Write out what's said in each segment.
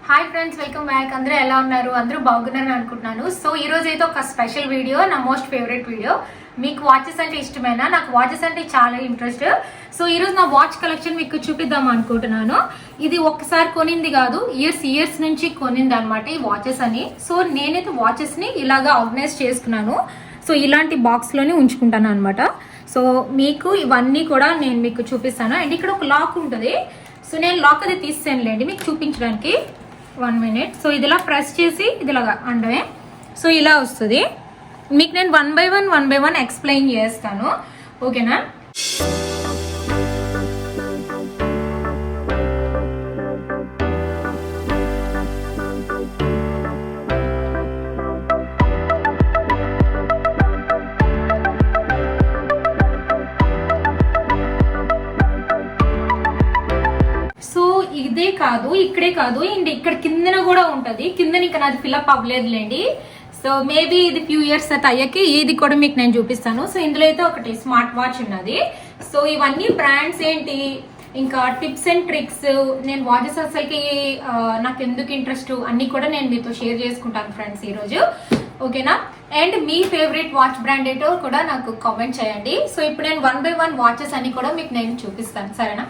Hi friends, welcome back. అందరూ ఎలా ఉన్నారు? అందరూ బాగున్నారని అనుకుంటున్నాను. సో ఈ రోజు అయితే ఒక స్పెషల్ వీడియో, నా మోస్ట్ ఫేవరెట్ వీడియో. మీకు వాచెస్ అంటే ఇష్టమేనా? నాకు వాచెస్ అంటే చాలా ఇంట్రెస్ట్. సో ఈ రోజు నా వాచ్ కలెక్షన్ మీకు చూపిద్దాం అనుకుంటున్నాను. ఇది ఒక్కసారి కొనింది కాదు, ఇయర్స్ నుంచి కొనింది అనమాట ఈ వాచెస్ అని. సో నేనైతే వాచెస్ ని ఇలాగా ఆర్గనైజ్ చేసుకున్నాను. సో ఇలాంటి బాక్స్ లోనే ఉంచుకుంటాను అనమాట. సో మీకు ఇవన్నీ కూడా నేను మీకు చూపిస్తాను. అండ్ ఇక్కడ ఒక లాక్ ఉంటుంది. సో నేను లాక్ అది తీసానులేండి మీకు చూపించడానికి. 1 minute. సో ఇది ఇలా ప్రెస్ చేసి ఇది ఇలాగా అండమే. సో ఇలా వస్తుంది. మీకు నేను వన్ బై వన్ ఎక్స్ప్లెయిన్ చేస్తాను, ఓకేనా? ఇదే కాదు, ఇక్కడే కాదు, అండ్ ఇక్కడ కిందన కూడా ఉంటది. కింద ఇంకా నాది ఫిల్అప్ అవ్వలేదులేండి. సో మేబీ ఇది ఫ్యూ ఇయర్స్ అయ్యాకి ఇది కూడా మీకు నేను చూపిస్తాను. సో ఇందులో అయితే ఒకటి స్మార్ట్ వాచ్ ఉన్నది. సో ఇవన్నీ బ్రాండ్స్ ఏంటి, ఇంకా టిప్స్ అండ్ ట్రిక్స్, నేను వాచెస్ అసలుకి నాకు ఎందుకు ఇంట్రెస్ట్ అన్ని కూడా నేను మీతో షేర్ చేసుకుంటాను ఫ్రెండ్స్ ఈరోజు, ఓకేనా? And me favourite watch brand ఏంటో కూడా నాకు కామెంట్ చేయండి. సో ఇప్పుడు నేను 1 by 1 వాచెస్ అన్ని కూడా మీకు నేను చూపిస్తాను, సరేనా?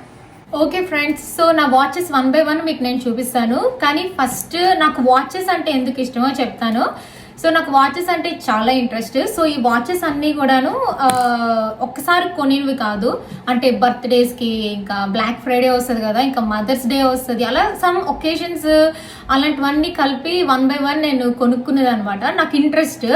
ఓకే ఫ్రెండ్స్, సో నా వాచెస్ 1 by 1 మీకు నేను చూపిస్తాను. కానీ ఫస్ట్ నాకు వాచెస్ అంటే ఎందుకు ఇష్టమో చెప్తాను. సో నాకు వాచెస్ అంటే చాలా ఇంట్రెస్ట్. సో ఈ వాచెస్ అన్నీ కూడాను ఒక్కసారి కొనివి కాదు. అంటే బర్త్డేస్కి, ఇంకా బ్లాక్ ఫ్రైడే వస్తుంది కదా, ఇంకా మదర్స్ డే వస్తుంది, అలా సమ్ ఒకేషన్స్ అలాంటివన్నీ కలిపి 1 by 1 నేను కొనుక్కునేది అనమాట. నాకు ఇంట్రెస్ట్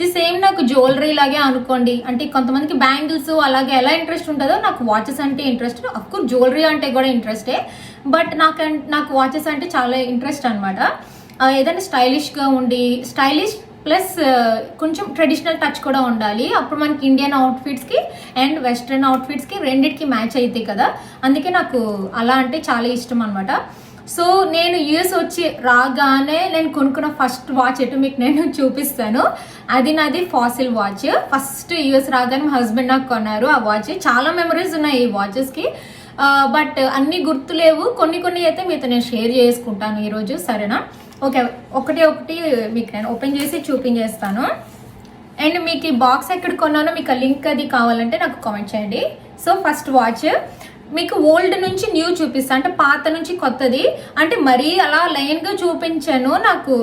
ది సేమ్. నాకు జ్యువెలరీ లాగే అనుకోండి. అంటే కొంతమందికి బ్యాంగిల్స్ అలాగే ఎలా ఇంట్రెస్ట్ ఉంటుందో నాకు వాచెస్ అంటే ఇంట్రెస్ట్. అఫ్కోర్స్ జ్యువెలరీ అంటే కూడా ఇంట్రెస్టే, బట్ నాకు వాచెస్ అంటే చాలా ఇంట్రెస్ట్ అనమాట. ఏదైనా స్టైలిష్గా ఉండి, స్టైలిష్ ప్లస్ కొంచెం ట్రెడిషనల్ టచ్ కూడా ఉండాలి. అప్పుడు మనకి ఇండియన్ అవుట్ఫిట్స్కి అండ్ వెస్ట్రన్ అవుట్ఫిట్స్కి రెండిటికి మ్యాచ్ అవుతాయి కదా. అందుకే నాకు అలా అంటే చాలా ఇష్టం అనమాట. సో నేను యూఎస్ వచ్చి రాగానే నేను కొనుక్కున్న ఫస్ట్ వాచ్ ఎటు మీకు నేను చూపిస్తాను. అది నాది ఫాసిల్ వాచ్. ఫస్ట్ యూఎస్ రాగానే మా హస్బెండ్ నాకు కొన్నారు ఆ వాచ్. చాలా మెమరీస్ ఉన్నాయి ఈ వాచెస్కి, బట్ అన్ని గుర్తులేవు. కొన్ని అయితే మీతో నేను షేర్ చేసుకుంటాను ఈరోజు, సరేనా? ఓకే, ఒకటి మీకు నేను ఓపెన్ చేసి చూపించేస్తాను. అండ్ మీకు ఈ బాక్స్ ఎక్కడ కొన్నానో మీకు ఆ లింక్ అది కావాలంటే నాకు కామెంట్ చేయండి. సో ఫస్ట్ వాచ్ మీకు ఓల్డ్ నుంచి న్యూ చూపిస్తాను, అంటే పాత నుంచి కొత్తది. అంటే మరీ అలా లైన్గా చూపించాను, నాకు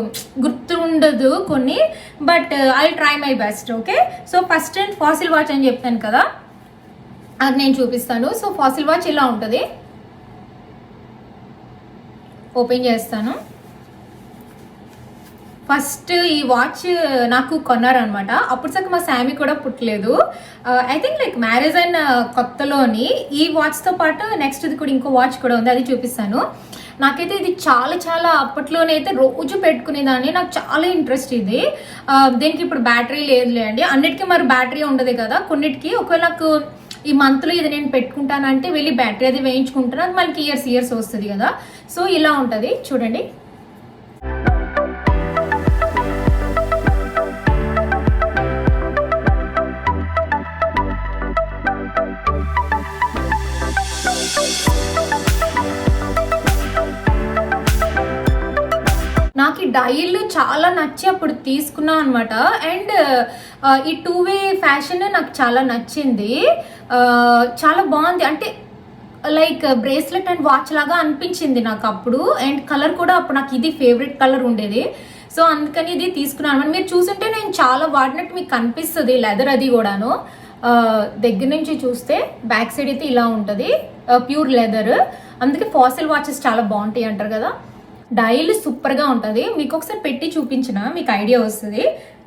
గుర్తు ఉండదు కొన్ని, but I try my best, okay? So first and fossil watch అని చెప్తాను కదా, అది నేను చూపిస్తాను. సో ఫాసిల్ వాచ్ ఇలా ఉంటుంది. ఓపెన్ చేస్తాను. ఫస్ట్ ఈ వాచ్ నాకు కొన్నారనమాట. అప్పుడు సగం మా శామీ కూడా పుట్టలేదు. ఐ థింక్ లైక్ మ్యారేజ్ అయిన కొత్తలోని ఈ వాచ్తో పాటు నెక్స్ట్ ఇది కూడా ఇంకో వాచ్ కూడా ఉంది, అది చూపిస్తాను. నాకైతే ఇది చాలా అప్పట్లోనైతే రోజు పెట్టుకునేదాన్ని. నాకు చాలా ఇంట్రెస్ట్ ఇది. దీనికి ఇప్పుడు బ్యాటరీ లేదులే అండి, అన్నిటికీ మరి బ్యాటరీ ఉండదు కదా. కొన్నిటికి ఒకవేళ నాకు ఈ మంత్లో ఇది నేను పెట్టుకుంటానంటే వెళ్ళి బ్యాటరీ అది వేయించుకుంటాను, అది మనకి ఇయర్స్ వస్తుంది కదా. సో ఇలా ఉంటుంది చూడండి. నాకు ఈ డైల్ చాలా నచ్చి అప్పుడు తీసుకున్నాను అనమాట. అండ్ ఈ 2-way ఫ్యాషన్ నాకు చాలా నచ్చింది. చాలా బాగుంది, అంటే లైక్ బ్రేస్లెట్ అండ్ వాచ్ లాగా అనిపించింది నాకు అప్పుడు. అండ్ కలర్ కూడా అప్పుడు నాకు ఇది ఫేవరెట్ కలర్ ఉండేది. సో అందుకని ఇది తీసుకున్నాను అనమాట. మీరు చూస్తుంటే నేను చాలా వాడినట్టు మీకు కనిపిస్తుంది. లెదర్ అది కూడాను దగ్గర నుంచి చూస్తే బ్యాక్ సైడ్ అయితే ఇలా ఉంటుంది, ప్యూర్ లెదర్. అందుకే ఫాసిల్ వాచెస్ చాలా బాగుంటాయి అంటారు కదా. డైల్ సూపర్గా ఉంటుంది. మీకు ఒకసారి పెట్టి చూపించిన మీకు ఐడియా వస్తుంది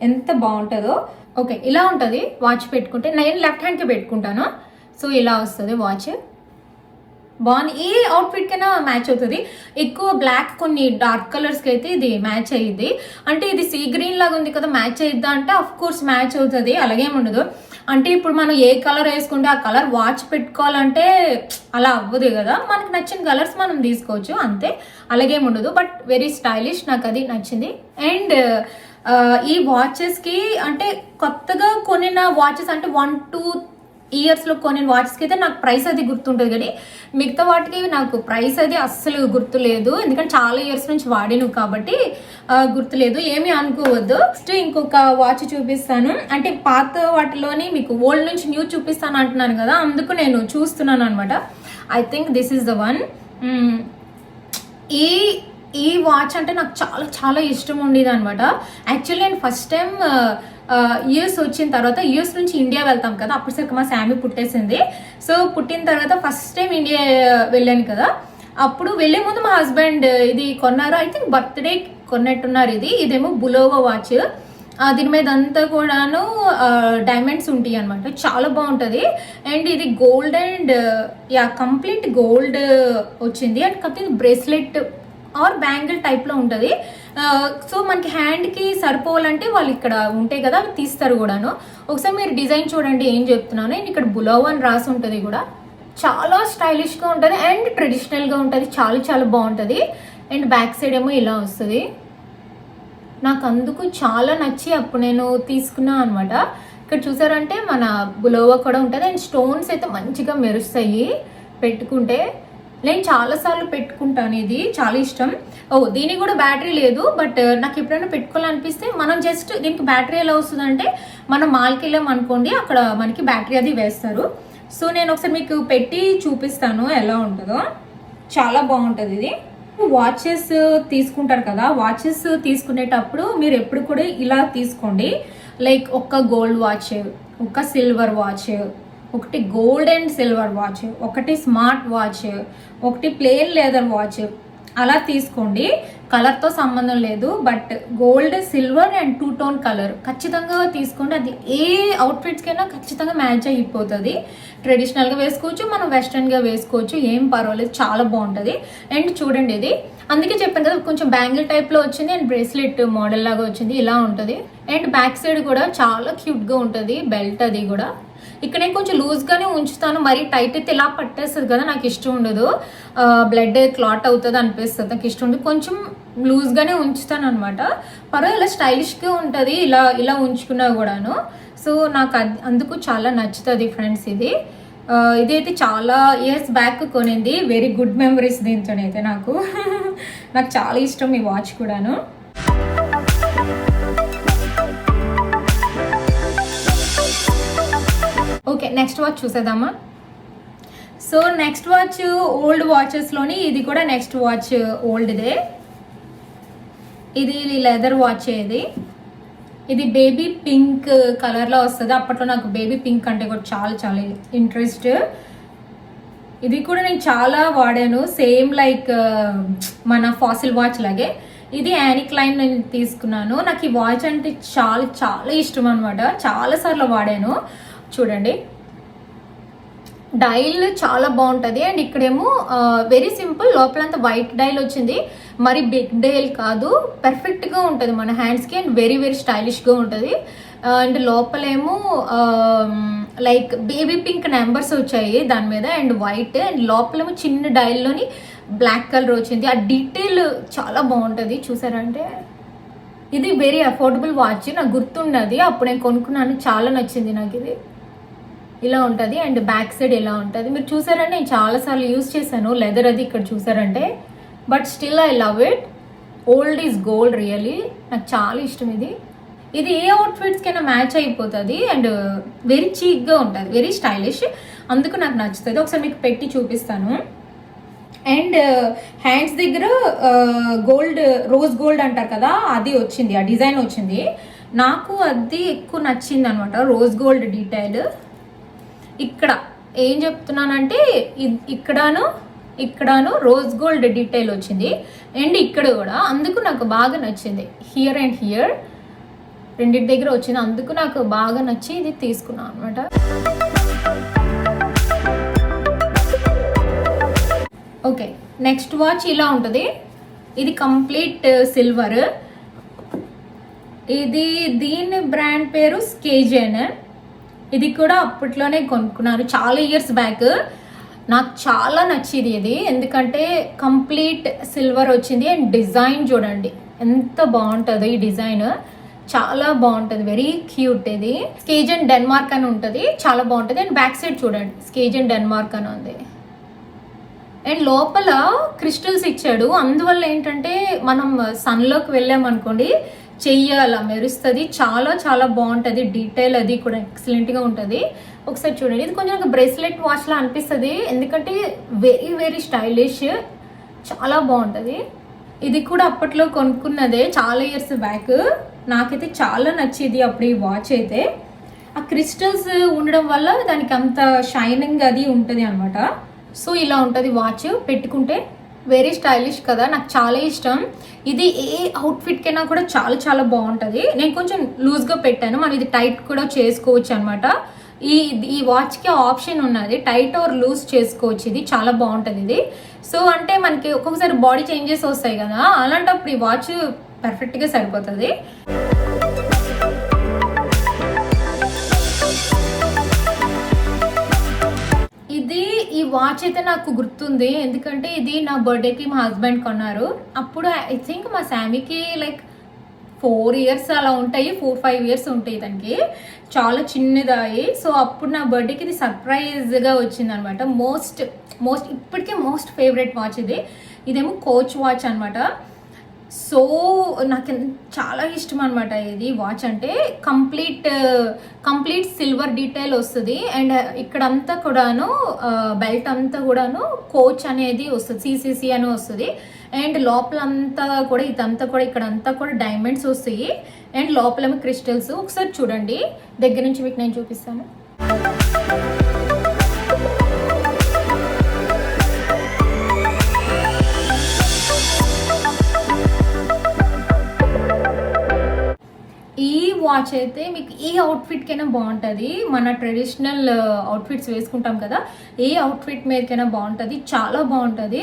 ఎంత బాగుంటుందో. ఓకే, ఇలా ఉంటుంది వాచ్ పెట్టుకుంటే. నేను లెఫ్ట్ హ్యాండ్కి పెట్టుకుంటాను. సో ఇలా వస్తుంది వాచ్. బాగుంది, ఏ అవుట్ఫిట్ కైనా మ్యాచ్ అవుతుంది. ఎక్కువ బ్లాక్, కొన్ని డార్క్ కలర్స్కి అయితే ఇది మ్యాచ్ అయ్యిద్ది. అంటే ఇది సీ గ్రీన్ లాగా ఉంది కదా, మ్యాచ్ అయ్యిద్దా అంటే అఫ్ కోర్స్ మ్యాచ్ అవుతుంది, అలాగేమి ఉండదు. అంటే ఇప్పుడు మనం ఏ కలర్ వేసుకుంటే ఆ కలర్ వాచ్ పెట్టుకోవాలంటే అలా అవ్వదు కదా. మనకు నచ్చిన కలర్స్ మనం తీసుకోవచ్చు అంతే, అలాగేమి ఉండదు. బట్ వెరీ స్టైలిష్, నాకు అది నచ్చింది. అండ్ ఈ వాచెస్కి అంటే కొత్తగా కొనిన వాచెస్ అంటే 1 to ఇయర్స్లో కొన్ని వాచెస్కి అయితే నాకు ప్రైస్ అది గుర్తుంటుంది, కానీ మిగతా వాటికి నాకు ప్రైస్ అది అస్సలు గుర్తులేదు, ఎందుకంటే చాలా ఇయర్స్ నుంచి వాడిను కాబట్టి గుర్తులేదు, ఏమీ అనుకోవద్దు. నెక్స్ట్ ఇంకొక వాచ్ చూపిస్తాను, అంటే పాత వాటిలోని మీకు ఓల్డ్ నుంచి న్యూ చూపిస్తాను అంటున్నాను కదా, అందుకు నేను చూస్తున్నాను అనమాట. I think this is the one. ఈ వాచ్ అంటే నాకు చాలా చాలా ఇష్టం ఉండేది అనమాట. యాక్చువల్లీ నేను ఫస్ట్ టైం యూఎస్ వచ్చిన తర్వాత, యూఎస్ నుంచి ఇండియా వెళ్తాం కదా, అప్పటిసరికి మా శామీ పుట్టేసింది. సో పుట్టిన తర్వాత ఫస్ట్ టైం ఇండియా వెళ్ళాను కదా, అప్పుడు వెళ్ళే ముందు మా హస్బెండ్ ఇది కొన్నారు, ఐ థింక్ బర్త్డే కొన్నట్టున్నారు. ఇదేమో బులోవా వాచ్, దీని మీద అంతా కూడాను డైమండ్స్ ఉంటాయి అనమాట, చాలా బాగుంటుంది. అండ్ ఇది గోల్డ్ అండ్ కంప్లీట్ గోల్డ్ వచ్చింది. అండ్ కాకపోతే బ్రేస్లెట్ ఆర్ బ్యాంగిల్ టైప్లో ఉంటుంది. సో మనకి హ్యాండ్కి సరిపోవాలంటే వాళ్ళు ఇక్కడ ఉంటాయి కదా, అవి తీస్తారు కూడాను. ఒకసారి మీరు డిజైన్ చూడండి ఏం చెప్తున్నాను. అండ్ ఇక్కడ బులోవా అని రాసి ఉంటుంది కూడా, చాలా స్టైలిష్గా ఉంటుంది అండ్ ట్రెడిషనల్గా ఉంటుంది, చాలా చాలా బాగుంటుంది. అండ్ బ్యాక్ సైడ్ ఏమో ఇలా వస్తుంది. నాకు అందుకు చాలా నచ్చి అప్పుడు నేను తీసుకున్నాను అనమాట. ఇక్కడ చూసారంటే మన బులోవా కూడా ఉంటుంది అండ్ స్టోన్స్ అయితే మంచిగా మెరుస్తాయి పెట్టుకుంటే. నేను చాలాసార్లు పెట్టుకుంటాను, ఇది చాలా ఇష్టం. దీనికి కూడా బ్యాటరీ లేదు, బట్ నాకు ఎప్పుడైనా పెట్టుకోవాలనిపిస్తే మనం జస్ట్ దీనికి బ్యాటరీ ఎలా వస్తుందంటే మనం మాల్కి వెళ్ళాం అనుకోండి, అక్కడ మనకి బ్యాటరీ అది వేస్తారు. సో నేను ఒకసారి మీకు పెట్టి చూపిస్తాను ఎలా ఉంటుందో, చాలా బాగుంటుంది ఇది. వాచెస్ తీసుకుంటారు కదా, వాచెస్ తీసుకునేటప్పుడు మీరు ఎప్పుడు కూడా ఇలా తీసుకోండి, లైక్ ఒక గోల్డ్ వాచ్, ఒక సిల్వర్ వాచ్, ఒకటి గోల్డ్ అండ్ సిల్వర్ వాచ్, ఒకటి స్మార్ట్ వాచ్, ఒకటి ప్లెయిన్ లెదర్ వాచ్, అలా తీసుకోండి. కలర్తో సంబంధం లేదు, but gold, silver and 2 tone colour ఖచ్చితంగా తీసుకోండి. అది ఏ అవుట్ఫిట్స్కైనా ఖచ్చితంగా మ్యాచ్ అయిపోతుంది. ట్రెడిషనల్గా వేసుకోవచ్చు, మనం వెస్ట్రన్గా వేసుకోవచ్చు, ఏం పర్వాలేదు, చాలా బాగుంటుంది. అండ్ చూడండి ఇది, అందుకే చెప్పాను కదా కొంచెం బ్యాంగిల్ టైప్లో వచ్చింది అండ్ బ్రేస్లెట్ మోడల్ లాగా వచ్చింది, ఇలా ఉంటుంది. అండ్ బ్యాక్ సైడ్ కూడా చాలా క్యూట్గా ఉంటుంది, బెల్ట్ అది కూడా. ఇక్కడ నేను కొంచెం లూజ్గానే ఉంచుతాను, మరీ టైట్ అయితే ఇలా పట్టేస్తుంది కదా, నాకు ఇష్టం ఉండదు, బ్లడ్ క్లాట్ అవుతుంది అనిపిస్తుంది, నాకు ఇష్టం ఉండదు. కొంచెం లూజ్గానే ఉంచుతాను అనమాట, పర్వాలేదు, స్టైలిష్గా ఉంటుంది ఇలా ఇలా ఉంచుకున్నా కూడాను. సో నాకు అందుకు చాలా నచ్చుతుంది ఫ్రెండ్స్. ఇదైతే చాలా ఇయర్స్ బ్యాక్ కొనింది, వెరీ గుడ్ మెమరీస్ దీంతోనైతే నాకు. నాకు చాలా ఇష్టం ఈ వాచ్ కూడాను. ఓకే, నెక్స్ట్ వాచ్ చూసేద్దామా. సో నెక్స్ట్ వాచ్ ఓల్డ్ వాచెస్లోని ఇది కూడా నెక్స్ట్ వాచ్ ఓల్డ్దే. ఇది లెదర్ వాచ్. ఇది బేబీ పింక్ కలర్లో వస్తుంది. అప్పట్లో నాకు బేబీ పింక్ అంటే కూడా చాలా చాలా ఇంట్రెస్ట్. ఇది కూడా నేను చాలా వాడాను, సేమ్ లైక్ మన ఫాసిల్ వాచ్ లాగే. ఇది యానీ క్లైన్ నేను తీసుకున్నాను. నాకు ఈ వాచ్ అంటే చాలా చాలా ఇష్టం అనమాట, చాలాసార్లు వాడాను. చూడండి, డైల్ చాలా బాగుంటుంది. అండ్ ఇక్కడేమో వెరీ సింపుల్, లోపలంతా వైట్ డైల్ వచ్చింది, మరి బిగ్ డైల్ కాదు, పర్ఫెక్ట్గా ఉంటుంది మన హ్యాండ్స్కి అండ్ వెరీ వెరీ స్టైలిష్గా ఉంటుంది. అండ్ లోపలేమో లైక్ బేబీ పింక్ నెంబర్స్ వచ్చాయి దాని మీద అండ్ వైట్, అండ్ లోపలేమో చిన్న డైల్లోని బ్లాక్ కలర్ వచ్చింది. ఆ డీటెయిల్ చాలా బాగుంటుంది, చూసారంటే. ఇది వెరీ అఫోర్డబుల్ వాచ్, నాకు గుర్తున్నది, అప్పుడు నేను కొనుక్కున్నాను, చాలా నచ్చింది నాకు. ఇది ఇలా ఉంటుంది అండ్ బ్యాక్ సైడ్ ఇలా ఉంటుంది. మీరు చూసారంటే నేను చాలాసార్లు యూజ్ చేశాను లెదర్ అది, ఇక్కడ చూసారంటే. But still I love it, old is gold really, నాకు చాలా ఇష్టం ఇది. ఇది ఏ అవుట్ఫిట్స్కైనా మ్యాచ్ అయిపోతుంది అండ్ వెరీ చీక్గా ఉంటుంది, వెరీ స్టైలిష్, అందుకు నాకు నచ్చుతుంది. ఒకసారి మీకు పెట్టి చూపిస్తాను. అండ్ హ్యాండ్స్ దగ్గర గోల్డ్, రోజ్ గోల్డ్ అంటారు కదా, అది వచ్చింది, ఆ డిజైన్ వచ్చింది. నాకు అది ఎక్కువ నచ్చింది అనమాట, రోజ్ గోల్డ్ డీటెయిల్. ఇక్కడ ఏం చెప్తున్నానంటే ఇక్కడను రోజ్ గోల్డ్ డీటెయిల్ వచ్చింది అండ్ ఇక్కడ కూడా, అందుకు నాకు బాగా నచ్చింది. హియర్ అండ్ హియర్ రెండింటి దగ్గర వచ్చింది, అందుకు నాకు బాగా నచ్చి ఇది తీసుకున్నాను అనమాట. ఓకే, నెక్స్ట్ వాచ్ ఇలా ఉంటుంది. ఇది కంప్లీట్ సిల్వర్. దీని బ్రాండ్ పేరు స్కేజెన్. ఇది కూడా అప్పట్లోనే కొనుక్కున్నారు, చాలా ఇయర్స్ బ్యాక్. నాకు చాలా నచ్చింది ఇది, ఎందుకంటే కంప్లీట్ సిల్వర్ వచ్చింది అండ్ డిజైన్ చూడండి ఎంత బాగుంటుందో ఈ డిజైన్, చాలా బాగుంటుంది, వెరీ క్యూట్. ఇది స్కేజన్ డెన్మార్క్ అని ఉంటుంది, చాలా బాగుంటుంది. అండ్ బ్యాక్ సైడ్ చూడండి స్కేజన్ డెన్మార్క్ అని ఉంది. అండ్ లోపల క్రిస్టల్స్ ఇచ్చాడు, అందువల్ల ఏంటంటే మనం సన్లోకి వెళ్ళామనుకోండి చెయ్యి అలా మెరుస్తుంది, చాలా చాలా బాగుంటుంది. డీటెయిల్ అది కూడా ఎక్సలెంట్గా ఉంటుంది. ఒకసారి చూడండి, ఇది కొంచెం ఒక బ్రేస్లెట్ వాచ్ లా అనిపిస్తుంది, ఎందుకంటే వెరీ వెరీ స్టైలిష్, చాలా బాగుంటుంది. ఇది కూడా అప్పట్లో కొనుక్కున్నదే, చాలా ఇయర్స్ బ్యాక్. నాకైతే చాలా నచ్చేది అప్పుడు ఈ వాచ్ అయితే. ఆ క్రిస్టల్స్ ఉండడం వల్ల దానికి అంత షైనింగ్ అది ఉంటుంది అనమాట. సో ఇలా ఉంటుంది వాచ్, పెట్టుకుంటే వెరీ స్టైలిష్ కదా, నాకు చాలా ఇష్టం. ఇది ఏ అవుట్ఫిట్కైనా కూడా చాలా చాలా బాగుంటుంది. నేను కొంచెం లూజ్గా పెట్టాను, మనం ఇది టైట్ కూడా చేసుకోవచ్చు అనమాట. ఈ వాచ్కి ఆప్షన్ ఉన్నది, టైట్ ఆర్ లూజ్ చేసుకోవచ్చు. ఇది చాలా బాగుంటుంది ఇది. సో అంటే మనకి ఒక్కొక్కసారి బాడీ చేంజెస్ వస్తాయి కదా, అలాంటప్పుడు ఈ వాచ్ పర్ఫెక్ట్గా సరిపోతుంది. ఈ వాచ్ అయితే నాకు గుర్తుంది, ఎందుకంటే ఇది నా బర్త్డేకి మా హస్బెండ్ కొన్నారు. అప్పుడు ఐ థింక్ మా శామీకి లైక్ 4 years అలా ఉంటాయి, 4-5 years ఉంటాయి తనకి, చాలా చిన్నదాయి. సో అప్పుడు నా బర్త్డేకి ఇది సర్ప్రైజ్గా వచ్చింది అనమాట. ఇప్పటికే మోస్ట్ ఫేవరెట్ వాచ్ ఇది. ఇదేమో కోచ్ వాచ్ అనమాట. సో నాకు చాలా ఇష్టం అనమాట ఇది వాచ్ అంటే. కంప్లీట్ సిల్వర్ డీటెయిల్ వస్తుంది. అండ్ ఇక్కడంతా కూడాను బెల్ట్ అంతా కూడాను కోచ్ అనేది వస్తుంది, సిసిసి అని వస్తుంది. అండ్ లోపలంతా కూడా ఇదంతా కూడా ఇక్కడంతా కూడా డైమండ్స్ వస్తాయి. అండ్ లోపలేమో క్రిస్టల్స్. ఒకసారి చూడండి దగ్గర నుంచి మీకు నేను చూపిస్తాను. ఈ వాచ్ అయితే మీకు ఏ అవుట్ఫిట్కైనా బాగుంటుంది. మన ట్రెడిషనల్ అవుట్ఫిట్స్ వేసుకుంటాం కదా, ఏ అవుట్ఫిట్ మీదకైనా బాగుంటుంది, చాలా బాగుంటుంది,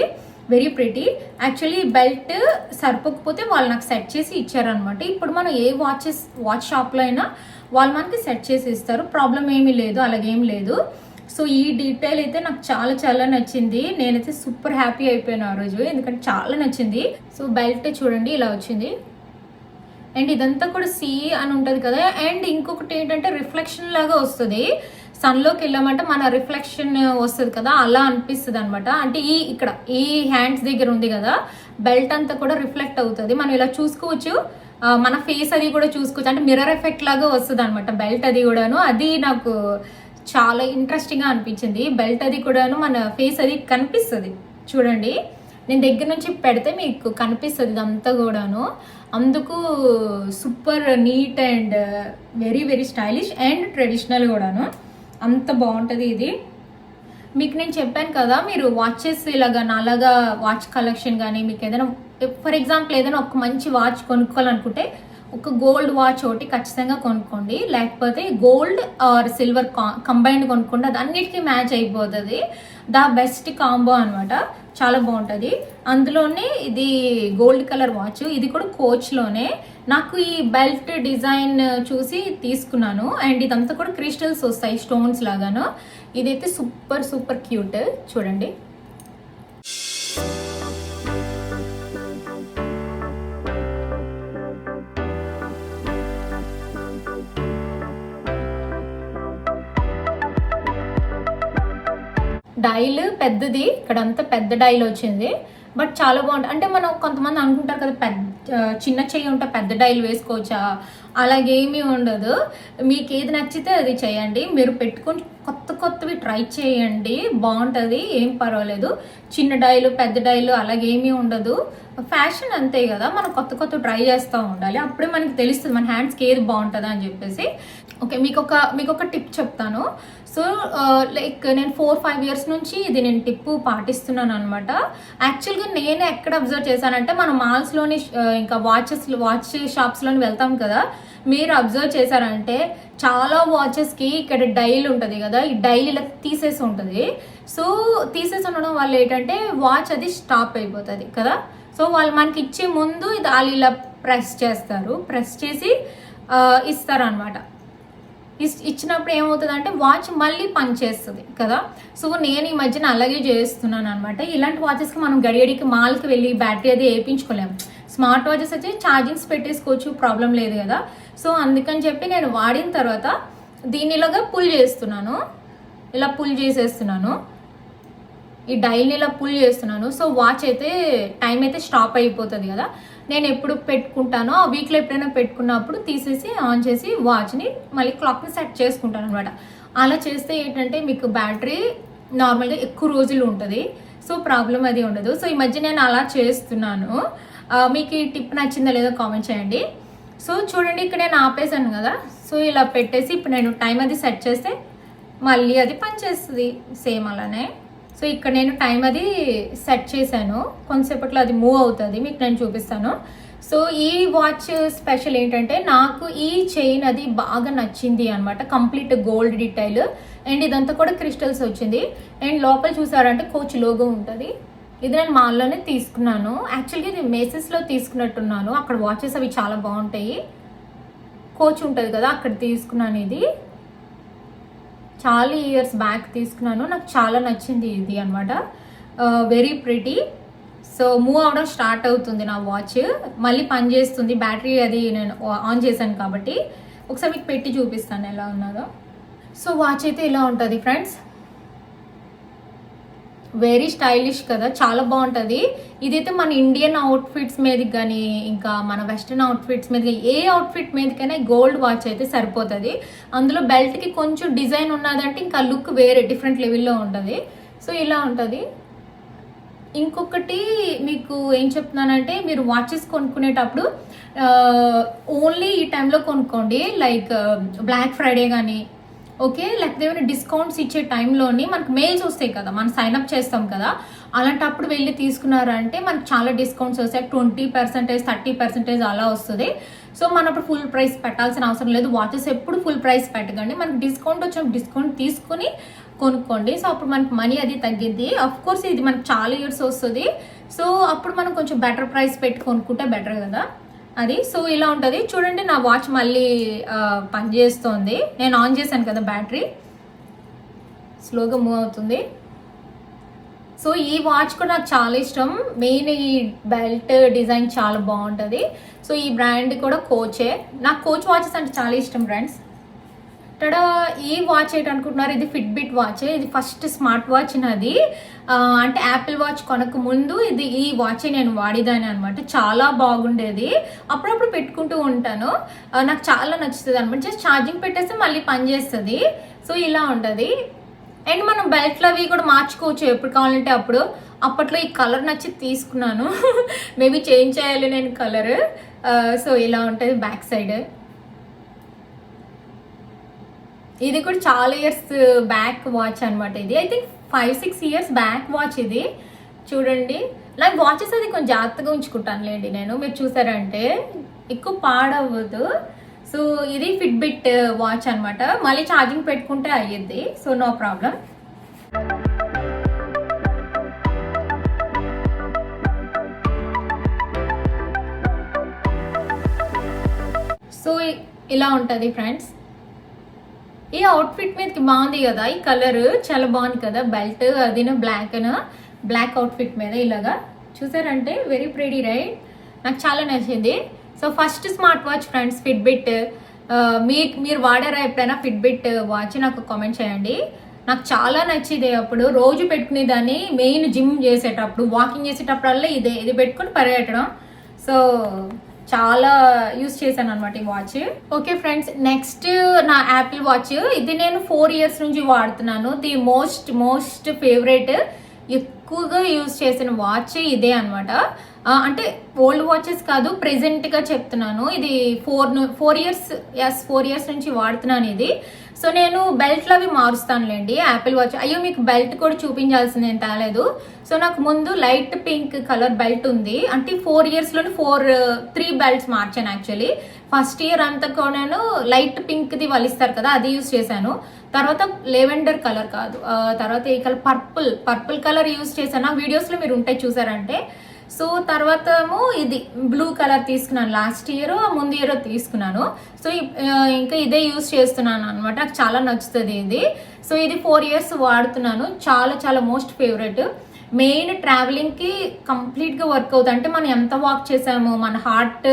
వెరీ ప్రిటీ. యాక్చువల్లీ బెల్ట్ సరిపోకపోతే వాళ్ళు నాకు సెట్ చేసి ఇచ్చారనమాట. ఇప్పుడు మనం ఏ వాచ్ షాప్లో అయినా వాళ్ళు మనకి సెట్ చేసి ఇస్తారు, ప్రాబ్లం ఏమీ లేదు, అలాగేం లేదు. సో ఈ డీటెయిల్ అయితే నాకు చాలా చాలా నచ్చింది. నేనైతే సూపర్ హ్యాపీ అయిపోయాను ఆ రోజు, ఎందుకంటే చాలా నచ్చింది. సో బెల్ట్ చూడండి ఇలా వచ్చింది. అండ్ ఇదంతా కూడా సీ అని ఉంటుంది కదా. అండ్ ఇంకొకటి ఏంటంటే రిఫ్లెక్షన్ లాగా వస్తుంది, సన్లోకి వెళ్ళామంటే మన రిఫ్లెక్షన్ వస్తుంది కదా, అలా అనిపిస్తుంది అనమాట. అంటే ఇక్కడ ఈ హ్యాండ్స్ దగ్గర ఉంది కదా, బెల్ట్ అంతా కూడా రిఫ్లెక్ట్ అవుతుంది. మనం ఇలా చూసుకోవచ్చు, మన ఫేస్ అది కూడా చూసుకోవచ్చు, అంటే మిర్రర్ ఎఫెక్ట్ లాగా వస్తుంది అనమాట బెల్ట్ అది కూడాను. అది నాకు చాలా ఇంట్రెస్టింగ్గా అనిపించింది. బెల్ట్ అది కూడాను మన ఫేస్ అది కనిపిస్తుంది చూడండి, నేను దగ్గర నుంచి పెడితే మీకు కనిపిస్తుంది ఇదంతా కూడాను. అందుకు super neat and very very stylish and traditional కూడాను, అంత బాగుంటుంది ఇది. మీకు నేను చెప్పాను కదా, మీరు వాచెస్ ఇలాగా నాలాగా వాచ్ కలెక్షన్ కానీ మీకు ఏదైనా ఫర్ ఎగ్జాంపుల్ ఏదైనా ఒక మంచి వాచ్ కొనుక్కోవాలనుకుంటే ఒక గోల్డ్ వాచ్ ఒకటి ఖచ్చితంగా కొనుక్కోండి, లేకపోతే గోల్డ్ ఆర్ సిల్వర్ కంబైన్డ్ కొనుక్కోండి, అది అన్నిటికీ మ్యాచ్ అయిపోతుంది. బెస్ట్ కాంబో అనమాట, చాలా బాగుంటుంది. అందులోనే ఇది గోల్డ్ కలర్ వాచ్, ఇది కూడా కోచ్లోనే. నాకు ఈ బెల్ట్ డిజైన్ చూసి తీసుకున్నాను. అండ్ ఇదంతా కూడా క్రిస్టల్స్ వస్తాయి స్టోన్స్ లాగాను. ఇదైతే సూపర్ సూపర్ క్యూట్, చూడండి. డైల్ పెద్దది, ఇక్కడంతా పెద్ద డైల్ వచ్చింది, బట్ చాలా బాగుంటుంది. అంటే మనం కొంతమంది అనుకుంటారు కదా చిన్న చెయ్యి ఉంటే పెద్ద డైల్ వేసుకోవచ్చా, అలాగేమీ ఉండదు. మీకు ఏది నచ్చితే అది చేయండి, మీరు పెట్టుకొని కొత్తవి ట్రై చేయండి, బాగుంటుంది, ఏం పర్వాలేదు. చిన్న డైలు పెద్ద డైలు అలాగేమీ ఉండదు, ఫ్యాషన్ అంతే కదా, మనం కొత్త ట్రై చేస్తూ ఉండాలి, అప్పుడే మనకి తెలుస్తుంది మన హ్యాండ్స్కి ఏది బాగుంటుందా అని చెప్పేసి. ఓకే, మీకు ఒక టిప్ చెప్తాను. సో లైక్ నేను 4-5 years నుంచి ఇది నేను టిప్పు పాటిస్తున్నాను అనమాట. యాక్చువల్గా నేను ఎక్కడ అబ్జర్వ్ చేశానంటే మన మాల్స్లోని ఇంకా వాచ్ షాప్స్లోని వెళ్తాం కదా, మీరు అబ్జర్వ్ చేశారంటే చాలా వాచెస్కి ఇక్కడ డైల్ ఉంటుంది కదా, ఈ డైల్ ఇలా తీసేసి ఉంటుంది. సో తీసేసి ఉండడం వల్ల ఏంటంటే వాచ్ అది స్టాప్ అయిపోతుంది కదా. సో వాళ్ళు మనకి ఇచ్చే ముందు ఇది వాళ్ళు ఇలా ప్రెస్ చేస్తారు, ప్రెస్ చేసి ఇస్తారు అనమాట. ఇచ్చినప్పుడు ఏమవుతుంది అంటే వాచ్ మళ్ళీ పనిచేస్తుంది కదా. సో నేను ఈ మధ్యన అలాగే చేస్తున్నాను అనమాట. ఇలాంటి వాచెస్కి మనం గడియడికి మాల్కి వెళ్ళి బ్యాటరీ అది వేయించుకోలేము. స్మార్ట్ వాచెస్ అయితే ఛార్జింగ్స్ పెట్టేసుకోవచ్చు, ప్రాబ్లం లేదు కదా. సో అందుకని చెప్పి నేను వాడిన తర్వాత దీన్ని ఇలాగా పుల్ చేస్తున్నాను, ఇలా పుల్ చేసేస్తున్నాను, ఈ డైల్ని ఇలా పుల్ చేస్తున్నాను. సో వాచ్ అయితే టైం అయితే స్టాప్ అయిపోతుంది కదా. నేను ఎప్పుడు పెట్టుకుంటానో ఆ వీక్లో ఎప్పుడైనా పెట్టుకున్నప్పుడు తీసేసి ఆన్ చేసి వాచ్ని మళ్ళీ క్లాక్ని సెట్ చేసుకుంటాను అనమాట. అలా చేస్తే ఏంటంటే మీకు బ్యాటరీ నార్మల్గా ఎక్కువ రోజులు ఉంటుంది, సో ప్రాబ్లం అది ఉండదు. సో ఈ మధ్య నేను అలా చేస్తున్నాను. మీకు ఈ టిప్ నచ్చిందా లేదో కామెంట్ చేయండి. సో చూడండి, ఇక్కడ నేను ఆపేసాను కదా. సో ఇలా పెట్టేసి ఇప్పుడు నేను టైం అది సెట్ చేస్తే మళ్ళీ అది పనిచేస్తుంది సేమ్ అలానే. సో ఇక్కడ నేను టైం అది సెట్ చేశాను, కొంతసేపట్లో అది మూవ్ అవుతుంది, మీకు నేను చూపిస్తాను. సో ఈ వాచ్ స్పెషల్ ఏంటంటే నాకు ఈ చైన్ అది బాగా నచ్చింది అనమాట. కంప్లీట్ గోల్డ్ డీటెయిల్ అండ్ ఇదంతా కూడా క్రిస్టల్స్ వచ్చింది. అండ్ లోపల చూసారంటే కోచ్ లోగో ఉంటుంది. ఇది నేను మాల్లోనే తీసుకున్నాను. యాక్చువల్గా ఇది మేసెస్లో తీసుకున్నట్టున్నాను, అక్కడ వాచెస్ అవి చాలా బాగుంటాయి. కోచ్ ఉంటుంది కదా, అక్కడ తీసుకున్నాను. ఇది చాలా ఇయర్స్ బ్యాక్ తీసుకున్నాను, నాకు చాలా నచ్చింది ఇది అనమాట. Very pretty. సో మూవ్ అవడం స్టార్ట్ అవుతుంది నా వాచ్, మళ్ళీ పనిచేస్తుంది. బ్యాటరీ అది నేను ఆన్ చేశాను కాబట్టి ఒకసారి మీకు పెట్టి చూపిస్తాను ఎలా ఉన్నదో. సో వాచ్ అయితే ఇలా ఉంటుంది ఫ్రెండ్స్, వెరీ స్టైలిష్ కదా, చాలా బాగుంటుంది. ఇదైతే మన ఇండియన్ అవుట్ఫిట్స్ మీదకి కానీ ఇంకా మన వెస్ట్రన్ అవుట్ఫిట్స్ మీద ఏ అవుట్ఫిట్ మీదకైనా గోల్డ్ వాచ్ అయితే సరిపోతుంది. అందులో బెల్ట్కి కొంచెం డిజైన్ ఉన్నదంటే ఇంకా లుక్ వేరే డిఫరెంట్ లెవెల్లో ఉంటుంది. సో ఇలా ఉంటుంది. ఇంకొకటి మీకు ఏం చెప్తున్నానంటే, మీరు వాచెస్ కొనుక్కునేటప్పుడు ఓన్లీ ఈ టైంలో కొనుక్కోండి, లైక్ బ్లాక్ ఫ్రైడే కానీ ఓకే, లేకపోతే ఏమైనా డిస్కౌంట్స్ ఇచ్చే టైంలోని మనకు మెయిల్స్ వస్తాయి కదా, మనం సైన్అప్ చేస్తాం కదా, అలాంటప్పుడు వెళ్ళి తీసుకున్నారంటే మనకు చాలా డిస్కౌంట్స్ వస్తాయి. 20%, 30% అలా వస్తుంది. సో మనం అప్పుడు ఫుల్ ప్రైస్ పెట్టాల్సిన అవసరం లేదు. వాచెస్ ఎప్పుడు ఫుల్ ప్రైస్ పెట్టకండి, మనకు డిస్కౌంట్ వచ్చిన డిస్కౌంట్ తీసుకుని కొనుక్కోండి. సో అప్పుడు మనకి మనీ అది తగ్గిద్ది. అఫ్ కోర్స్ ఇది మనకు చాలా ఇయర్స్ వస్తుంది. సో అప్పుడు మనం కొంచెం బెటర్ ప్రైస్ పెట్టి కొనుక్కుంటే బెటర్ కదా అది. సో ఇలా ఉంటుంది. చూడండి, నా వాచ్ మళ్ళీ పనిచేస్తుంది. నేను ఆన్ చేశాను కదా, బ్యాటరీ స్లోగా మూవ్ అవుతుంది. సో ఈ వాచ్ కూడా నాకు చాలా ఇష్టం. మెయిన్ ఈ బెల్ట్ డిజైన్ చాలా బాగుంటుంది. సో ఈ బ్రాండ్ కూడా కోచే. నాకు కోచ్ వాచెస్ అంటే చాలా ఇష్టం ఫ్రెండ్స్. ఇక్కడ ఈ వాచ్ ఏంటనుకుంటున్నారు, ఇది ఫిట్బిట్ వాచ్. ఇది ఫస్ట్ స్మార్ట్ వాచ్ నాది. అంటే యాపిల్ వాచ్ కొనక ముందు ఈ వాచ్ నేను వాడిదాన్ని అనమాట. చాలా బాగుండేది, అప్పుడప్పుడు పెట్టుకుంటూ ఉంటాను. నాకు చాలా నచ్చుతుంది అనమాట. జస్ట్ ఛార్జింగ్ పెట్టేస్తే మళ్ళీ పనిచేస్తుంది. సో ఇలా ఉంటుంది. అండ్ మనం బెల్ట్లు అవి కూడా మార్చుకోవచ్చు ఎప్పుడు కావాలంటే అప్పుడు. అప్పట్లో ఈ కలర్ నచ్చి తీసుకున్నాను. మేబీ చేంజ్ చేయాలి నేను కలర్. సో ఇలా ఉంటుంది బ్యాక్ సైడ్. ఇది కూడా చాలా ఇయర్స్ బ్యాక్ వాచ్ అనమాట. ఇది I think 5-6 years back watch ఇది. చూడండి, నాకు వాచెస్ అది కొంచెం జాగ్రత్తగా ఉంచుకుంటానులేండి నేను. మీరు చూసారంటే ఎక్కువ పాడవ్వదు. సో ఇది ఫిట్బిట్ వాచ్ అనమాట. మళ్ళీ ఛార్జింగ్ పెట్టుకుంటే అయ్యిద్ది, సో నో ప్రాబ్లం. సో ఇలా ఉంటుంది ఫ్రెండ్స్. ఈ అవుట్ఫిట్ మీదకి బాగుంది కదా, ఈ కలర్ చాలా బాగుంది కదా, బెల్ట్ అది బ్లాక్ అవుట్ఫిట్ మీద ఇలాగా చూసారంటే వెరీ ప్రెటీ రైట్. నాకు చాలా నచ్చింది. So first smart watch friends Fitbit. మీరు వాడారా ఎప్పుడైనా ఫిట్బిట్ వాచ్? నాకు కామెంట్ చేయండి. నాకు చాలా నచ్చింది. అప్పుడు రోజు పెట్టుకునేదాన్ని, మెయిన్ జిమ్ చేసేటప్పుడు, వాకింగ్ చేసేటప్పుడల్లా ఇది పెట్టుకుని పరిగెట్టడం. సో చాలా యూజ్ చేశాను అనమాట ఈ వాచ్. ఓకే ఫ్రెండ్స్, నెక్స్ట్ నా యాపిల్ వాచ్. ఇది నేను 4 ఇయర్స్ నుంచి వాడుతున్నాను. ది మోస్ట్ ఫేవరెట్, ఎక్కువగా యూజ్ చేసిన వాచ్ ఇదే అనమాట. అంటే ఓల్డ్ వాచెస్ కాదు, ప్రెజెంట్గా చెప్తున్నాను. ఇది 4 ఇయర్స్ నుంచి వాడుతున్నాను ఇది. సో నేను బెల్ట్లు అవి మారుస్తానులేండి యాపిల్ వాచ్. అయ్యో, మీకు బెల్ట్ కూడా చూపించాల్సింది ఏం తేలేదు. సో నాకు ముందు లైట్ పింక్ కలర్ బెల్ట్ ఉంది. అంటే 4 ఇయర్స్లోని 3 బెల్ట్స్ మార్చాను యాక్చువల్లీ. ఫస్ట్ ఇయర్ అంతా కూడా నేను లైట్ పింక్ది వాళ్ళు ఇస్తారు కదా, అది యూజ్ చేశాను. తర్వాత లెవెండర్ కలర్ కాదు, తర్వాత ఈ కలర్ పర్పుల్ కలర్ యూజ్ చేశాను. ఆ వీడియోస్లో మీరు ఉంటాయి చూసారంటే. సో తర్వాత ఏమో ఇది బ్లూ కలర్ తీసుకున్నాను, లాస్ట్ ఇయర్ ముందు ఇయర్ తీసుకున్నాను. సో ఇంకా ఇదే యూజ్ చేస్తున్నాను అనమాట, నాకు చాలా నచ్చుతుంది ఇది. సో ఇది 4 years వాడుతున్నాను, చాలా చాలా మోస్ట్ ఫేవరెట్. మెయిన్ ట్రావెలింగ్కి కంప్లీట్గా వర్క్ అవుతుంది. అంటే మనం ఎంత వాక్ చేసాము, మన హార్ట్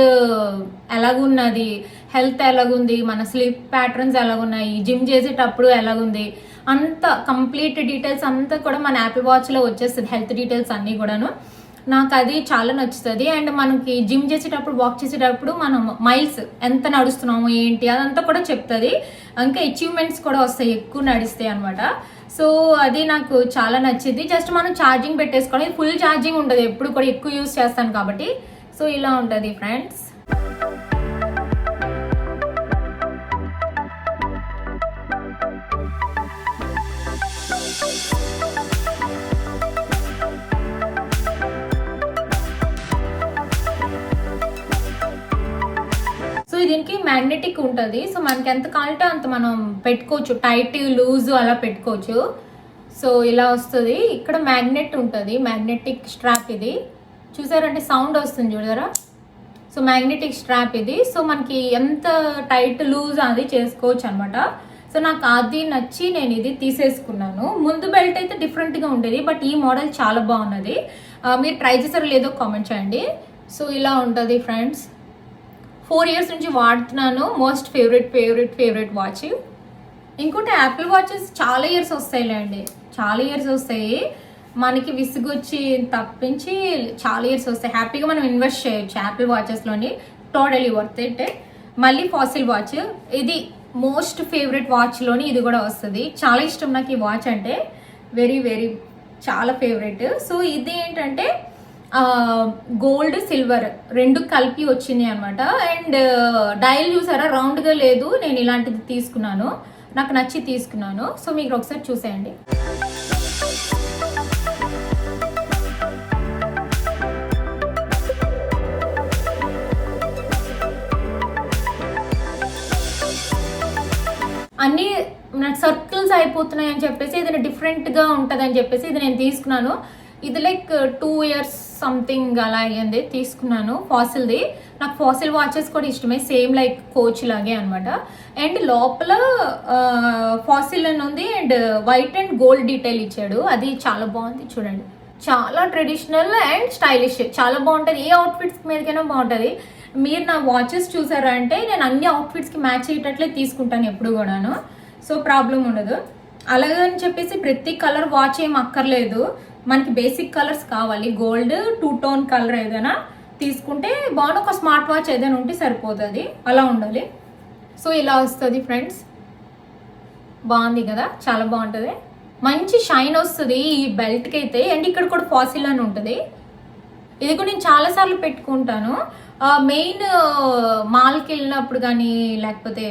ఎలాగున్నది, హెల్త్ ఎలాగుంది, మన స్లీప్ ప్యాటర్న్స్ ఎలాగున్నాయి, జిమ్ చేసేటప్పుడు ఎలాగుంది, అంత కంప్లీట్ డీటెయిల్స్ అంతా కూడా మన యాపిల్ వాచ్లో వచ్చేస్తుంది, హెల్త్ డీటెయిల్స్ అన్నీ కూడాను. నాకు అది చాలా నచ్చుతుంది. అండ్ మనకి జిమ్ చేసేటప్పుడు, వాక్ చేసేటప్పుడు మనం మైల్స్ ఎంత నడుస్తున్నాము ఏంటి అదంతా కూడా చెప్తుంది. ఇంకా అచీవ్మెంట్స్ కూడా వస్తాయి ఎక్కువ నడిస్తే అనమాట. సో అది నాకు చాలా నచ్చింది. జస్ట్ మనం ఛార్జింగ్ పెట్టేసుకోవాలి, ఫుల్ ఛార్జింగ్ ఉంటుంది, ఎప్పుడు కూడా ఎక్కువ యూజ్ చేస్తాను కాబట్టి. సో ఇలా ఉంటుంది ఫ్రెండ్స్. దీనికి మ్యాగ్నెటిక్ ఉంటుంది. సో మనకి ఎంత కావాలంటే అంత మనం పెట్టుకోవచ్చు, టైట్ లూజ్ అలా పెట్టుకోవచ్చు. సో ఇలా వస్తుంది. ఇక్కడ మ్యాగ్నెట్ ఉంటుంది, మ్యాగ్నెటిక్ స్ట్రాప్ ఇది. చూసారంటే సౌండ్ వస్తుంది చూడరా. సో మ్యాగ్నెటిక్ స్ట్రాప్ ఇది. సో మనకి ఎంత టైట్ లూజ్ అది చేసుకోవచ్చు అనమాట. సో నాకు అది నచ్చి నేను ఇది తీసేసుకున్నాను. ముందు బెల్ట్ అయితే డిఫరెంట్గా ఉండేది, బట్ ఈ మోడల్ చాలా బాగున్నది. మీరు ట్రై చేసారో లేదో కామెంట్ చేయండి. సో ఇలా ఉంటుంది ఫ్రెండ్స్. 4 years నుంచి వాడుతున్నాను. Most favourite watch. ఇంకోటి యాపిల్ వాచెస్ చాలా ఇయర్స్ వస్తాయిలేండి, చాలా ఇయర్స్ వస్తాయి. మనకి విసుగొచ్చి తప్పించి చాలా ఇయర్స్ వస్తాయి. హ్యాపీగా మనం ఇన్వెస్ట్ చేయొచ్చు యాపిల్ వాచెస్లోని. Totally worth it. మళ్ళీ ఫాసిల్ వాచ్, ఇది మోస్ట్ ఫేవరెట్ వాచ్లోని ఇది కూడా వస్తుంది. చాలా ఇష్టం నాకు ఈ వాచ్ అంటే, వెరీ చాలా ఫేవరెట్. సో ఇది ఏంటంటే గోల్డ్ సిల్వర్ రెండు కలిపి వచ్చింది అనమాట. అండ్ డైల్ చూసారా, రౌండ్గా లేదు. నేను ఇలాంటిది తీసుకున్నాను, నాకు నచ్చి తీసుకున్నాను. సో మీరు ఒకసారి చూసేయండి. అన్నీ నాకు సర్కిల్స్ అయిపోతున్నాయి అని చెప్పేసి ఏదైనా డిఫరెంట్గా ఉంటుంది అని చెప్పేసి ఇది నేను తీసుకున్నాను. ఇది లైక్ 2 years సంథింగ్ అలా అయ్యింది తీసుకున్నాను, ఫాసిల్ది. నాకు ఫాసిల్ వాచెస్ కూడా ఇష్టమే, సేమ్ లైక్ కోచ్ లాగే అనమాట. అండ్ లోపల ఫాసిల్ అని ఉంది and white and gold detail ఇచ్చాడు, అది చాలా బాగుంది చూడండి. చాలా ట్రెడిషనల్ అండ్ స్టైలిష్, చాలా బాగుంటుంది. ఏ అవుట్ఫిట్స్ మీదకైనా బాగుంటుంది. మీరు నా వాచెస్ చూసారా అంటే నేను అన్ని అవుట్ఫిట్స్కి మ్యాచ్ అయ్యేటట్లే తీసుకుంటాను ఎప్పుడు కూడాను. సో ప్రాబ్లం ఉండదు. అలాగని చెప్పేసి ప్రతి కలర్ వాచ్ ఏం అక్కర్లేదు, మనకి బేసిక్ కలర్స్ కావాలి. గోల్డ్ 2 tone కలర్ ఏదైనా తీసుకుంటే బాగుంది. ఒక స్మార్ట్ వాచ్ ఏదైనా ఉంటే సరిపోతుంది, అలా ఉండాలి. సో ఇలా వస్తుంది ఫ్రెండ్స్, బాగుంది కదా, చాలా బాగుంటుంది. మంచి షైన్ వస్తుంది ఈ బెల్ట్కి అయితే. అండ్ ఇక్కడ కూడా ఫాసిల్ అని ఉంటుంది. ఇది కూడా నేను చాలాసార్లు పెట్టుకుంటాను. మెయిన్ మాల్కి వెళ్ళినప్పుడు కానీ, లేకపోతే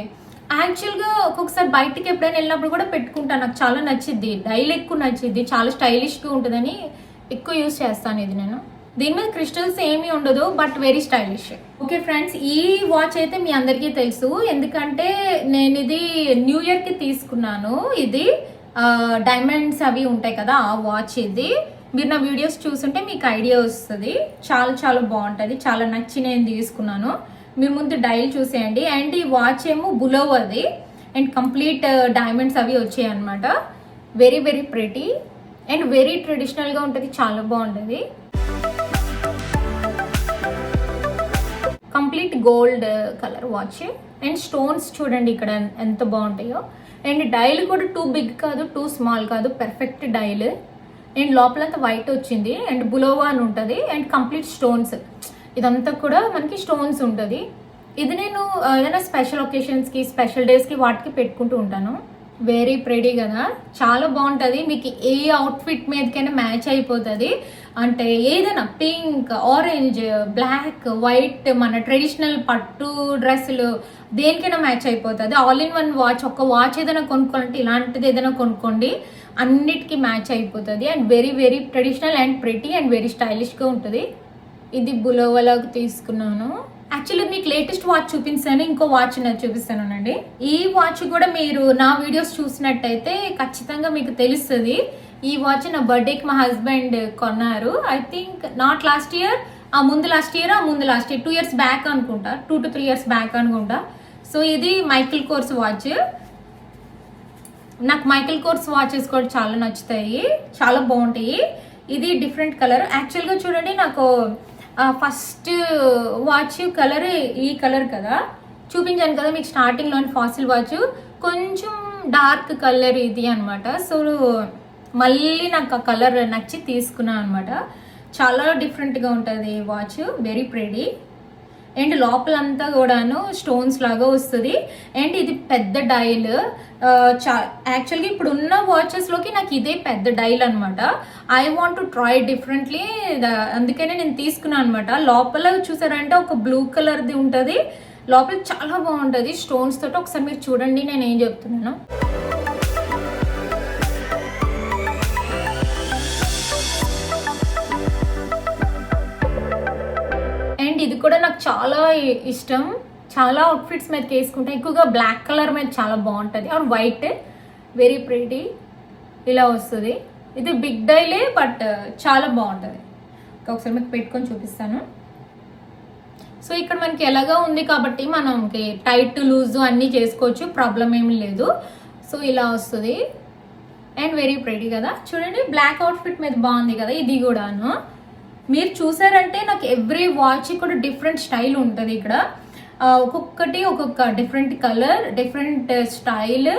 యాక్చువల్గా ఒక్కొక్కసారి బయటికి ఎప్పుడైనా వెళ్ళినప్పుడు కూడా పెట్టుకుంటాను. నాకు చాలా నచ్చిద్ది, డైలీ ఎక్కువ నచ్చిద్ది, చాలా స్టైలిష్గా ఉంటుందని ఎక్కువ యూజ్ చేస్తాను ఇది నేను. దీని మీద క్రిస్టల్స్ ఏమీ ఉండదు, but very stylish. Okay friends, ఈ వాచ్ అయితే మీ అందరికీ తెలుసు, ఎందుకంటే నేను ఇది న్యూ ఇయర్కి తీసుకున్నాను. ఇది డైమండ్స్ అవి ఉంటాయి కదా, ఆ వాచ్ ఇది. మీరు నా వీడియోస్ చూస్తుంటే మీకు ఐడియా వస్తుంది. చాలా చాలా బాగుంటుంది, చాలా నచ్చి నేను తీసుకున్నాను. మీరు ముందు డైల్ చూసేయండి. అండ్ ఈ వాచ్ ఏమో బులోవర్ది అండ్ కంప్లీట్ డైమండ్స్ అవి వచ్చాయి అనమాట. వెరీ ప్రెటీ అండ్ వెరీ ట్రెడిషనల్గా ఉంటుంది, చాలా బాగుంటుంది. Complete gold colour watch and stones చూడండి ఇక్కడ ఎంత బాగుంటాయో. అండ్ డైల్ కూడా టూ బిగ్ కాదు, టూ స్మాల్ కాదు, పర్ఫెక్ట్ డైల్. అండ్ లోపలంతా వైట్ వచ్చింది అండ్ బులోవా అని ఉంటుంది అండ్ కంప్లీట్ స్టోన్స్. ఇదంతా కూడా మనకి స్టోన్స్ ఉంటుంది. ఇది నేను ఏదైనా స్పెషల్ ఒకేషన్స్కి, స్పెషల్ డేస్కి వాటికి పెట్టుకుంటూ ఉంటాను. వెరీ ప్రెటీ కదా, చాలా బాగుంటుంది. మీకు ఏ అవుట్ఫిట్ మీదకైనా మ్యాచ్ అయిపోతుంది. అంటే ఏదైనా పింక్, ఆరెంజ్, బ్లాక్, వైట్, మన ట్రెడిషనల్ పట్టు డ్రెస్సులు దేనికైనా మ్యాచ్ అయిపోతుంది. All in one watch. ఒక వాచ్ ఏదైనా కొనుక్కోవాలంటే ఇలాంటిది ఏదైనా కొనుక్కోండి, అన్నిటికీ మ్యాచ్ అయిపోతుంది. And very traditional and pretty and very స్టైలిష్గా ఉంటుంది. ఇది బులోవాలాగా తీసుకున్నాను. యాక్చువల్లీ మీకు లేటెస్ట్ వాచ్ చూపిస్తాను, ఇంకో వాచ్ నాకు చూపిస్తానండి. ఈ వాచ్ కూడా మీరు నా వీడియోస్ చూసినట్టయితే ఖచ్చితంగా మీకు తెలుస్తుంది. ఈ వాచ్ నా బర్త్డేకి మా హస్బెండ్ కొన్నారు. I think not lost year, ఆ ముందు లాస్ట్ ఇయర్ 2 years బ్యాక్ అనుకుంటా, 2 to 3 years బ్యాక్ అనుకుంటా. సో ఇది మైకిల్ కోర్స్ వాచ్. నాకు మైకిల్ కోర్స్ వాచెస్ కూడా చాలా నచ్చుతాయి, చాలా బాగుంటాయి. ఇది డిఫరెంట్ కలర్. యాక్చువల్గా చూడండి, నాకు ఫస్ట్ వాచ్ కలర్ ఈ కలర్ కదా, చూపించాను కదా మీకు స్టార్టింగ్లోని ఫాసిల్ వాచ్, కొంచెం డార్క్ కలర్ ఇది అనమాట. సో మళ్ళీ నాకు ఆ కలర్ నచ్చి తీసుకున్నాను అనమాట. చాలా డిఫరెంట్గా ఉంటుంది వాచ్, వెరీ ప్రెడీ. అండ్ లోపలంతా కూడాను స్టోన్స్ లాగా వస్తుంది. అండ్ ఇది పెద్ద డైల్. యాక్చువల్గా ఇప్పుడు ఉన్న వాచెస్లోకి నాకు ఇదే పెద్ద డైల్ అనమాట. I want to try differently, అందుకనే నేను తీసుకున్నాను అనమాట. లోపల చూసారంటే ఒక బ్లూ కలర్ది ఉంటుంది, లోపల చాలా బాగుంటుంది స్టోన్స్ తోటి. ఒకసారి మీరు చూడండి నేను ఏం చెప్తున్నాను. అండ్ ఇది కూడా నాకు చాలా ఇష్టం, చాలా అవుట్ఫిట్స్ మీద వేసుకుంటా. ఎక్కువగా బ్లాక్ కలర్ మీద చాలా బాగుంటుంది, ఆర్ వైట్, వెరీ ప్రిటీ. ఇలా వస్తుంది. ఇది బిగ్ డైలే బట్ చాలా బాగుంటుంది. ఒకసారి మీకు పెట్టుకొని చూపిస్తాను. సో ఇక్కడ మనకి ఎలాగా ఉంది కాబట్టి మనకి టైట్ లూజ్ అన్నీ చేసుకోవచ్చు, ప్రాబ్లం ఏమి లేదు. సో ఇలా వస్తుంది అండ్ వెరీ ప్రిటీ కదా. చూడండి బ్లాక్ అవుట్ఫిట్ మీద బాగుంది కదా. ఇది కూడాను మీరు చూసారంటే నాకు ఎవ్రీ వాచ్ కూడా డిఫరెంట్ స్టైల్ ఉంటుంది. ఇక్కడ ఒక్కొక్కటి ఒక్కొక్క డిఫరెంట్ కలర్, డిఫరెంట్ స్టైల్,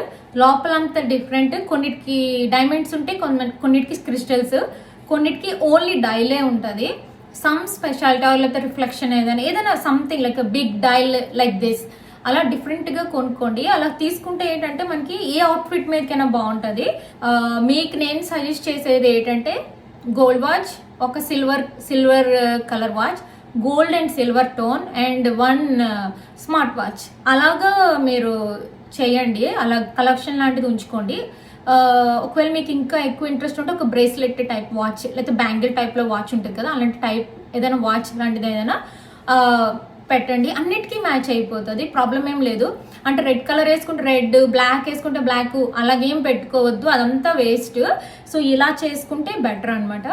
లోపలంతా డిఫరెంట్. కొన్నిటికి డైమండ్స్ ఉంటాయి, కొన్నిటికి క్రిస్టల్స్, కొన్నిటికి ఓన్లీ డైలే ఉంటుంది. సమ్ స్పెషాలిటీ లేకపోతే రిఫ్లెక్షన్ ఏదైనా something like big dial like this, అలా డిఫరెంట్గా కొనుక్కోండి. అలా తీసుకుంటే ఏంటంటే మనకి ఏ అవుట్ఫిట్ మీదకైనా బాగుంటుంది. మీకు నేను సజెస్ట్ చేసేది ఏంటంటే గోల్డ్ వాచ్, ఒక silver colour watch, gold and silver tone, and 1 smart watch. అలాగా మీరు చేయండి, అలా కలెక్షన్ లాంటిది ఉంచుకోండి. ఒకవేళ మీకు ఇంకా ఎక్కువ ఇంట్రెస్ట్ ఉంటే ఒక బ్రేస్లెట్ టైప్ వాచ్, లేకపోతే బ్యాంగిల్ టైప్లో వాచ్ ఉంటుంది కదా, అలాంటి టైప్ ఏదైనా వాచ్ లాంటిది ఏదైనా పెట్టండి. అన్నిటికీ మ్యాచ్ అయిపోతుంది, ప్రాబ్లం ఏం లేదు. అంటే రెడ్ కలర్ వేసుకుంటే రెడ్, బ్లాక్ వేసుకుంటే బ్లాక్, అలాగేం పెట్టుకోవద్దు, అదంతా వేస్ట్. సో ఇలా చేసుకుంటే బెటర్ అనమాట.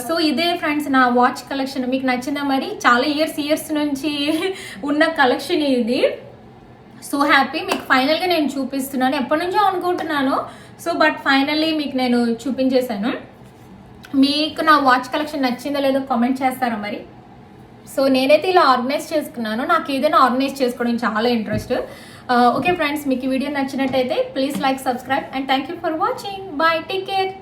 సో ఇదే ఫ్రెండ్స్ నా వాచ్ కలెక్షన్. మీకు నచ్చిందా మరి? చాలా ఇయర్స్ నుంచి ఉన్న కలెక్షన్ ఇది. సో హ్యాపీ, మీకు ఫైనల్గా నేను చూపిస్తున్నాను. ఎప్పటి నుంచో అనుకుంటున్నాను, సో బట్ ఫైనల్లీ మీకు నేను చూపించేశాను. మీకు నా వాచ్ కలెక్షన్ నచ్చిందో లేదో కామెంట్ చేస్తారా మరి? సో నేనైతే ఇలా ఆర్గనైజ్ చేసుకున్నాను. నాకు ఏదైనా ఆర్గనైజ్ చేసుకోవడం చాలా ఇంట్రెస్ట్. ఓకే ఫ్రెండ్స్, మీకు ఈ వీడియో నచ్చినట్టయితే please like, subscribe and thank you for watching. Bye, take care.